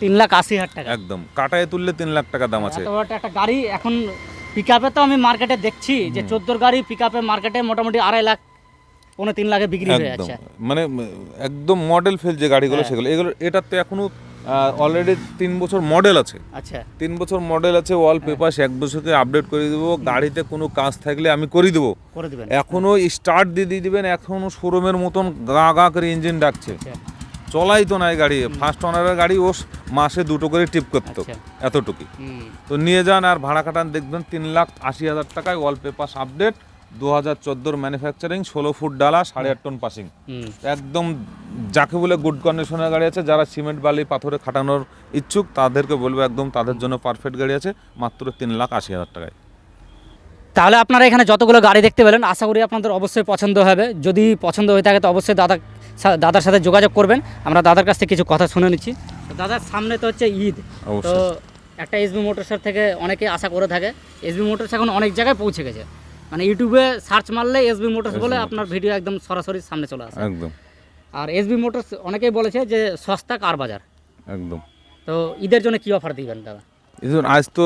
3,80,000 টাকা। একদম কাটায় তুললে 3 লাখ টাকা দাম আছে। এত বড় একটা গাড়ি এখন পিকআপে তো আমি মার্কেটে দেখছি যে 14 গাড়ি পিকআপে মার্কেটে মোটামুটি 2.5 লাখ 3 লাখে বিক্রি হয়ে একদম যাচ্ছে। মানে একদম মডেল ফেল যে গাড়িগুলো হ্যাঁ। সেগুলো, এগুলো এটার তো এখনো অলরেডি 3 বছর মডেল আছে। আচ্ছা 3 বছর মডেল আছে, ওয়াল পেপার 1 বছরকে আপডেট করে দেবো, গাড়িতে কোনো কাজ থাকলে আমি করে দেবো। করে দিবেন। এখনো স্টার্ট দিয়ে দিবেন, এখনো শোরুমের মতন গা গা করে ইঞ্জিন ডাকছে। আচ্ছা চলাই তো নাই গাড়ি, ফার্স্ট ওনারের গাড়ি ও মাসে 2টো করে টিপ করতো, আচ্ছা। এতটুকুই। হুম তো নিয়ে যান আর ভাড়া কাটান, দেখবেন 3,80,000 টাকায় ওয়াল পেপার আপডেট, 2014 ম্যানুফ্যাকচারিং, 16 ফুট ডালা, 8.5 টন পাসিং। হুম একদম যাকে বলে গুড কন্ডিশনের গাড়ি আছে, যারা সিমেন্ট বালি পাথরে খাটানোর ইচ্ছুক তাদেরকে বলবো একদম তাদের জন্য পারফেক্ট গাড়ি আছে মাত্র 3,80,000 টাকায়। তাহলে আপনারা এখানে যতগুলো গাড়ি দেখতে পেলেন আশা করি আপনাদের অবশ্যই পছন্দ হবে। যদি পছন্দ হয়ে থাকে তো অবশ্যই দাদার সাথে যোগাযোগ করবেন। আমরা দাদার কাছ থেকে কিছু কথা শুনে নিচ্ছি। তো দাদার সামনে তো হচ্ছে ঈদ, তো অবশ্যই। একটা এসবি মোটরসের থেকে অনেকে আশা করে থাকে। এসবি মোটরস এখন অনেক জায়গায় পৌঁছে গেছে, মানে ইউটিউবে সার্চ মারলে এসবি মোটরস বলে আপনার ভিডিও একদম সরাসরি সামনে চলে আসে। একদম আর এসবি মোটরস অনেকেই বলেছে যে সস্তা কার বাজার। একদম। তো ঈদের জন্য কি অফার দিবেন দাদা? আজ তো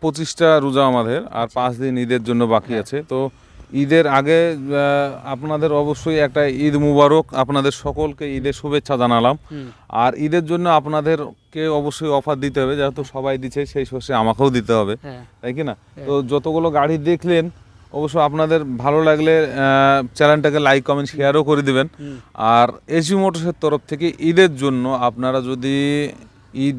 25টা রোজা আমাদের, আর 5 দিন ঈদের জন্য বাকি আছে। তো ঈদের আগে আপনাদের অবশ্যই একটা ঈদ মুবারক, আপনাদের সকলকে ঈদের শুভেচ্ছা জানালাম। আর ঈদের জন্য আপনাদেরকে অবশ্যই অফার দিতে হবে, যেহেতু সবাই দিচ্ছে সেই শস্যে আমাকেও দিতে হবে, হ্যাঁ তাই কি না? তো যতগুলো গাড়ি দেখলেন অবশ্য আপনাদের ভালো লাগলে চ্যানেলটাকে লাইক কমেন্ট শেয়ারও করে দিবেন। আর এসবি মোটরসের তরফ থেকে ঈদের জন্য আপনারা যদি ঈদ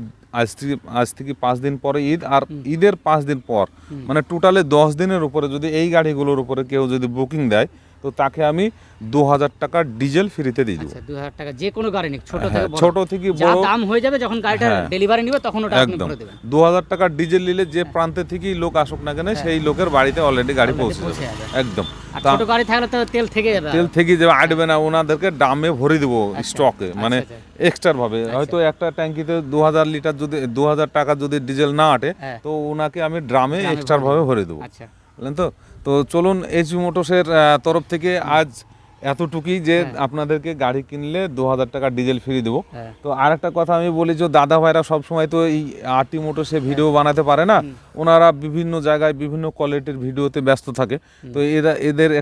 আজ থেকে 5 দিন পরে ঈদ, আর ঈদের 5 দিন পর মানে টোটালে 10 দিনের উপরে যদি এই গাড়িগুলোর উপরে কেউ যদি বুকিং দেয় তো তাকে আমি 2,000 টাকা ডিজেল ফ্রিতে দিয়ে দেবো। আচ্ছা 2,000 টাকা যে কোনো গাড়ি নিক, ছোট থেকে হ্যাঁ, বড়, ছোট থেকে যা বড় দাম হয়ে যাবে যখন গাড়িটা হ্যাঁ। ডেলিভারি নিবে তখন ওটা আপনি একদম করে দেবেন। 2,000 টাকা ডিজেল নিলে যে প্রান্তে থেকেই লোক আসুক না কেন সেই লোকের বাড়িতে অলরেডি গাড়ি Already পৌঁছে পৌঁছে যাবে। যাবে। একদম। আর তা ছোট গাড়ি থাকলে তো তেল থেকে যাবে। তেল থেকে যাবে, আটবে না, ওনাদেরকে ডামে ভরে দেবো স্টকে, মানে আচ্ছা। এক্সট্রা ভাবে। হয়তো একটা ট্যাঙ্কিতে 2,000 লিটার যদি 2,000 টাকা যদি ডিজেল না আটে হ্যাঁ। তো ওনাকে আমি ড্রামে এক্সট্রা ভাবে ভরে দেবো, আচ্ছা বুঝলেন তো? তো চলুন এসবি মোটরসের তরফ থেকে আজ এতটুকুই যে আপনাদেরকে গাড়ি কিনলে 2,000 টাকা ডিজেল ফ্রি দেবো। হ্যাঁ। তো আরেকটা কথা আমি বলি, যে দাদা ভাইরা সবসময় তো এই আরটি মোটরসে ভিডিও বানাতে পারে না, ওনারা বিভিন্ন জায়গায় বিভিন্ন কোয়ালিটির ভিডিওতে ব্যস্ত থাকে। তো এদের